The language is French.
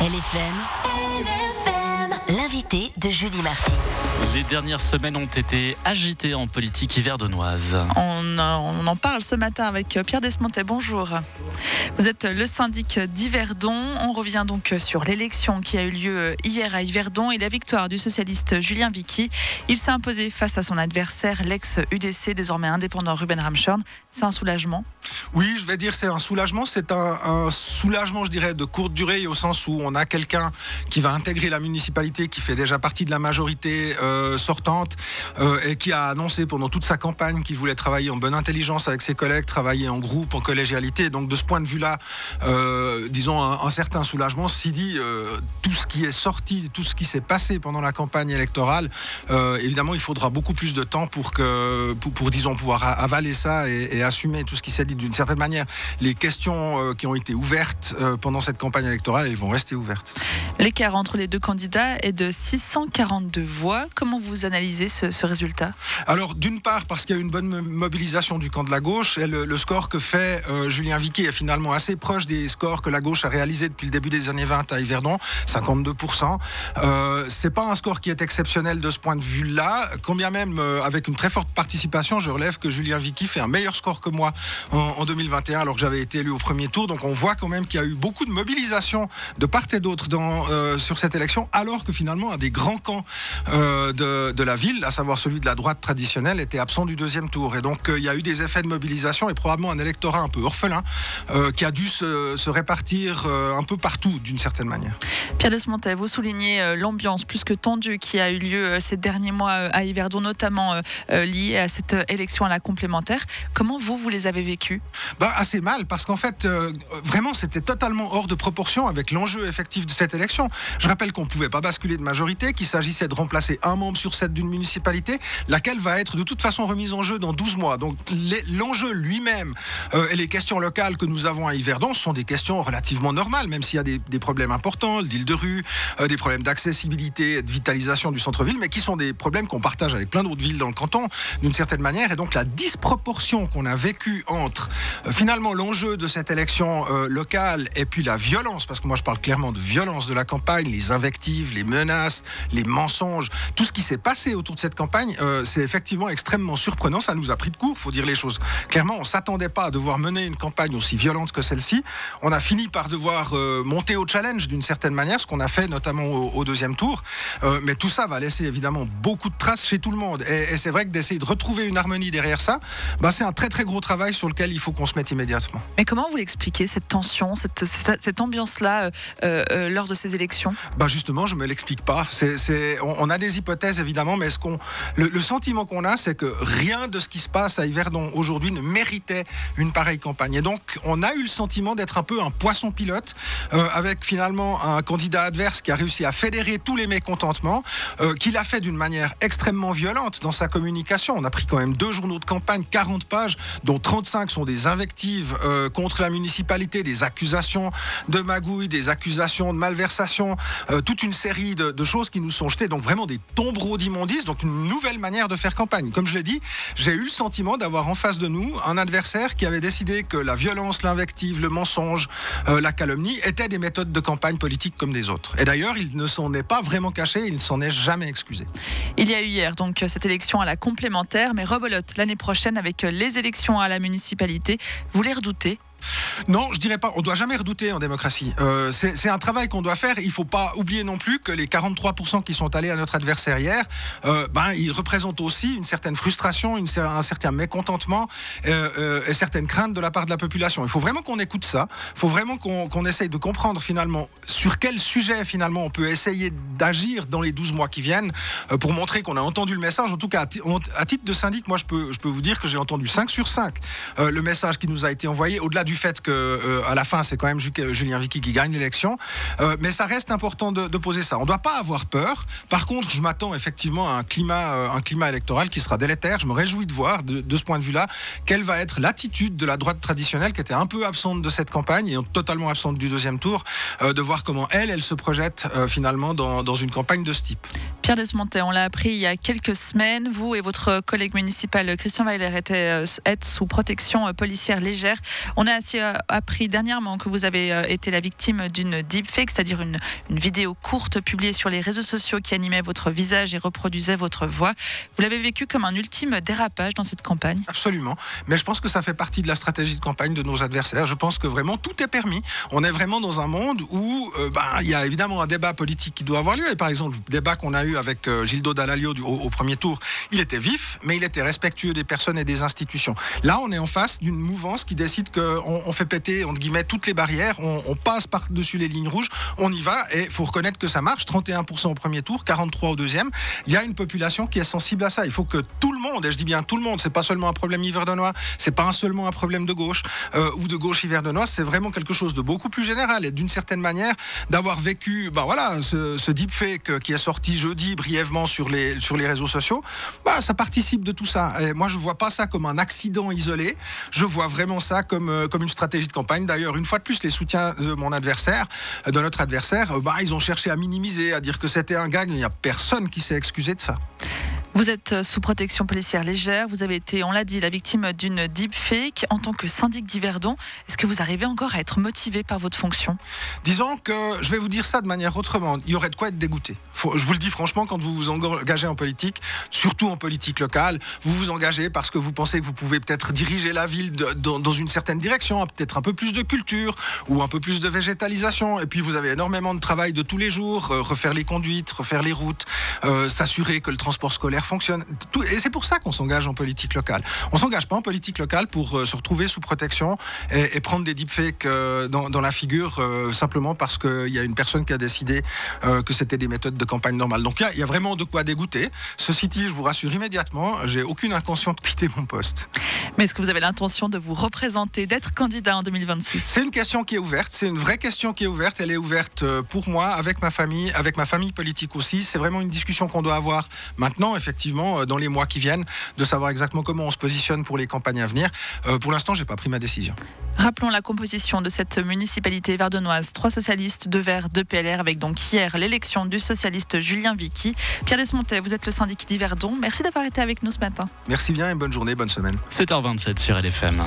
LFM, l'invité de Julie Marty. Les dernières semaines ont été agitées en politique yverdonoise. On en parle ce matin avec Pierre Desmontet. Bonjour. Vous êtes le syndic d'Yverdon. On revient donc sur l'élection qui a eu lieu hier à Yverdon et la victoire du socialiste Julien Vicki. Il s'est imposé face à son adversaire, l'ex-UDC, désormais indépendant Ruben Ramschorn. C'est un soulagement ? Oui, je vais dire c'est un soulagement. C'est un soulagement, je dirais, de courte durée, au sens où on a quelqu'un qui va intégrer la municipalité, qui fait déjà partie de la majorité sortante et qui a annoncé pendant toute sa campagne qu'il voulait travailler en bonne intelligence avec ses collègues, travailler en groupe, en collégialité. Donc de ce point de vue-là, disons un certain soulagement. Ceci dit, tout ce qui est sorti, tout ce qui s'est passé pendant la campagne électorale, évidemment, il faudra beaucoup plus de temps pour disons, pouvoir avaler ça et assumer tout ce qui s'est dit d'une certaine manière. Les questions qui ont été ouvertes pendant cette campagne électorale, elles vont rester ouvertes. L'écart entre les deux candidats est de 642 voix. Comment vous analysez ce résultat ? Alors, d'une part, parce qu'il y a eu une bonne mobilisation du camp de la gauche, et le score que fait Julien Vicki est finalement assez proche des scores que la gauche a réalisés depuis le début des années 20 à Yverdon, 52%. C'est pas un score qui est exceptionnel de ce point de vue-là, quand bien même avec une très forte participation, je relève que Julien Vicki fait un meilleur score que moi en 2021, alors que j'avais été élu au premier tour. Donc on voit quand même qu'il y a eu beaucoup de mobilisation de part et d'autre sur cette élection, alors que finalement un des grands camps de la ville, à savoir celui de la droite traditionnelle, était absent du deuxième tour. Et donc il y a eu des effets de mobilisation et probablement un électorat un peu orphelin qui a dû se répartir un peu partout d'une certaine manière. Pierre Desmontet, vous soulignez l'ambiance plus que tendue qui a eu lieu ces derniers mois à Yverdon, notamment liée à cette élection à la complémentaire. Comment vous les avez vécues ? Assez mal, parce qu'en fait, vraiment, c'était totalement hors de proportion avec l'enjeu effectif de cette élection. Je rappelle qu'on ne pouvait pas basculer de majorité, qu'il s'agissait de remplacer un membre sur 7 d'une municipalité, laquelle va être de toute façon remise en jeu dans 12 mois. Donc l'enjeu lui-même et les questions locales que nous avons à Yverdon sont des questions relativement normales, même s'il y a des problèmes importants, le deal de rue, des problèmes d'accessibilité, de vitalisation du centre-ville, mais qui sont des problèmes qu'on partage avec plein d'autres villes dans le canton, d'une certaine manière. Et donc la disproportion qu'on a vécue entre finalement l'enjeu de cette élection locale et puis la violence, parce que moi je parle clairement de violence de la campagne, les invectives, les menaces, les mensonges, tout ce qui s'est passé autour de cette campagne, c'est effectivement extrêmement surprenant. Ça nous a pris de court, faut dire les choses clairement. On s'attendait pas à devoir mener une campagne aussi violente que celle-ci. On a fini par devoir monter au challenge d'une certaine manière, ce qu'on a fait notamment au deuxième tour. Mais tout ça va laisser évidemment beaucoup de traces chez tout le monde. Et c'est vrai que d'essayer de retrouver une harmonie derrière ça, c'est un très très gros travail sur lequel il faut qu'on se mette immédiatement. Mais comment vous l'expliquez, cette tension, cette ambiance-là lors de ces élections ? Justement, je ne me l'explique pas. On a des hypothèses évidemment, mais le sentiment qu'on a, c'est que rien de ce qui se passe à Yverdon aujourd'hui ne méritait une pareille campagne. Et donc, on a eu le sentiment d'être un peu un poisson pilote, avec finalement un candidat adverse qui a réussi à fédérer tous les mécontentements, qu'il a fait d'une manière extrêmement violente dans sa communication. On a pris quand même 2 journaux de campagne, 40 pages, dont 35 sont des invectives contre la municipalité, des accusations de magouille, des accusations de malversation, toute une série de choses qui nous sont jetées, donc vraiment des tombereaux d'immondices, donc une nouvelle manière de faire campagne. Comme je l'ai dit, j'ai eu le sentiment d'avoir en face de nous un adversaire qui avait décidé que la violence, l'invective, le mensonge, la calomnie étaient des méthodes de campagne politique comme des autres. Et d'ailleurs, il ne s'en est pas vraiment caché, il ne s'en est jamais excusé. Il y a eu hier donc cette élection à la complémentaire, mais rebelote l'année prochaine avec les élections à la municipalité. Vous les redoutez ? Non, je dirais pas. On doit jamais redouter en démocratie. C'est un travail qu'on doit faire. Il faut pas oublier non plus que les 43% qui sont allés à notre adversaire hier, ils représentent aussi une certaine frustration, un certain mécontentement et certaines craintes de la part de la population. Il faut vraiment qu'on écoute ça. Il faut vraiment qu'on essaye de comprendre finalement sur quel sujet finalement on peut essayer d'agir dans les 12 mois qui viennent pour montrer qu'on a entendu le message. En tout cas, à titre de syndic, moi je peux vous dire que j'ai entendu 5 sur 5 le message qui nous a été envoyé, au-delà du fait que à la fin c'est quand même Julien Vicki qui gagne l'élection, mais ça reste important de poser ça. On ne doit pas avoir peur. Par contre, je m'attends effectivement à un climat électoral qui sera délétère. Je me réjouis de voir de ce point de vue-là quelle va être l'attitude de la droite traditionnelle qui était un peu absente de cette campagne et totalement absente du deuxième tour, de voir comment elle se projette finalement dans une campagne de ce type. Pierre Desmontet, on l'a appris il y a quelques semaines, vous et votre collègue municipal Christian Weiler êtes sous protection policière légère. On a aussi appris dernièrement que vous avez été la victime d'une deepfake, c'est-à-dire une vidéo courte publiée sur les réseaux sociaux qui animait votre visage et reproduisait votre voix. Vous l'avez vécu comme un ultime dérapage dans cette campagne? Absolument. Mais je pense que ça fait partie de la stratégie de campagne de nos adversaires. Je pense que vraiment tout est permis. On est vraiment dans un monde où il y a évidemment un débat politique qui doit avoir lieu. Et par exemple, le débat qu'on a eu avec Gildo Dallalio au premier tour, il était vif, mais il était respectueux des personnes et des institutions. Là, on est en face d'une mouvance qui décide qu'on fait péter, entre guillemets, toutes les barrières, on passe par-dessus les lignes rouges, on y va, et il faut reconnaître que ça marche. 31% au premier tour, 43% au deuxième. Il y a une population qui est sensible à ça. Il faut que tout le monde, et je dis bien tout le monde, c'est pas seulement un problème yverdonois, c'est pas seulement un problème de gauche ou de gauche yverdonoise, c'est vraiment quelque chose de beaucoup plus général. Et d'une certaine manière, d'avoir vécu ce deepfake qui est sorti jeudi brièvement sur les réseaux sociaux, ça participe de tout ça. Et moi, je vois pas ça comme un accident isolé, je vois vraiment ça comme une stratégie de campagne. D'ailleurs, une fois de plus, les soutiens de mon adversaire, de notre adversaire, ils ont cherché à minimiser, à dire que c'était un gag. Il n'y a personne qui s'est excusé de ça. Vous êtes sous protection policière légère, vous avez été, on l'a dit, la victime d'une deepfake. En tant que syndic d'Yverdon, est-ce que vous arrivez encore à être motivé par votre fonction? Disons que, je vais vous dire ça de manière autrement, il y aurait de quoi être dégoûté. Je vous le dis franchement, quand vous vous engagez en politique, surtout en politique locale, vous vous engagez parce que vous pensez que vous pouvez peut-être diriger la ville dans une certaine direction, peut-être un peu plus de culture ou un peu plus de végétalisation, et puis vous avez énormément de travail de tous les jours, refaire les conduites, refaire les routes, s'assurer que le transport scolaire fonctionne. Et c'est pour ça qu'on s'engage en politique locale. On ne s'engage pas en politique locale pour se retrouver sous protection et prendre des deepfakes dans la figure simplement parce qu'il y a une personne qui a décidé que c'était des méthodes de campagne normales. Donc il y a vraiment de quoi dégoûter. Ceci dit, je vous rassure immédiatement, j'ai aucune intention de quitter mon poste. Mais est-ce que vous avez l'intention de vous représenter, d'être candidat en 2026? C'est une question qui est ouverte, c'est une vraie question qui est ouverte. Elle est ouverte pour moi, avec ma famille politique aussi. C'est vraiment une discussion qu'on doit avoir maintenant, effectivement, dans les mois qui viennent, de savoir exactement comment on se positionne pour les campagnes à venir. Pour l'instant, je n'ai pas pris ma décision. Rappelons la composition de cette municipalité verdonoise. 3 socialistes, 2 Verts, 2 PLR, avec donc hier l'élection du socialiste Julien Vicky. Pierre Desmontet, vous êtes le syndic d'Yverdon. Merci d'avoir été avec nous ce matin. Merci bien et bonne journée, bonne semaine. 7h27 sur LFM.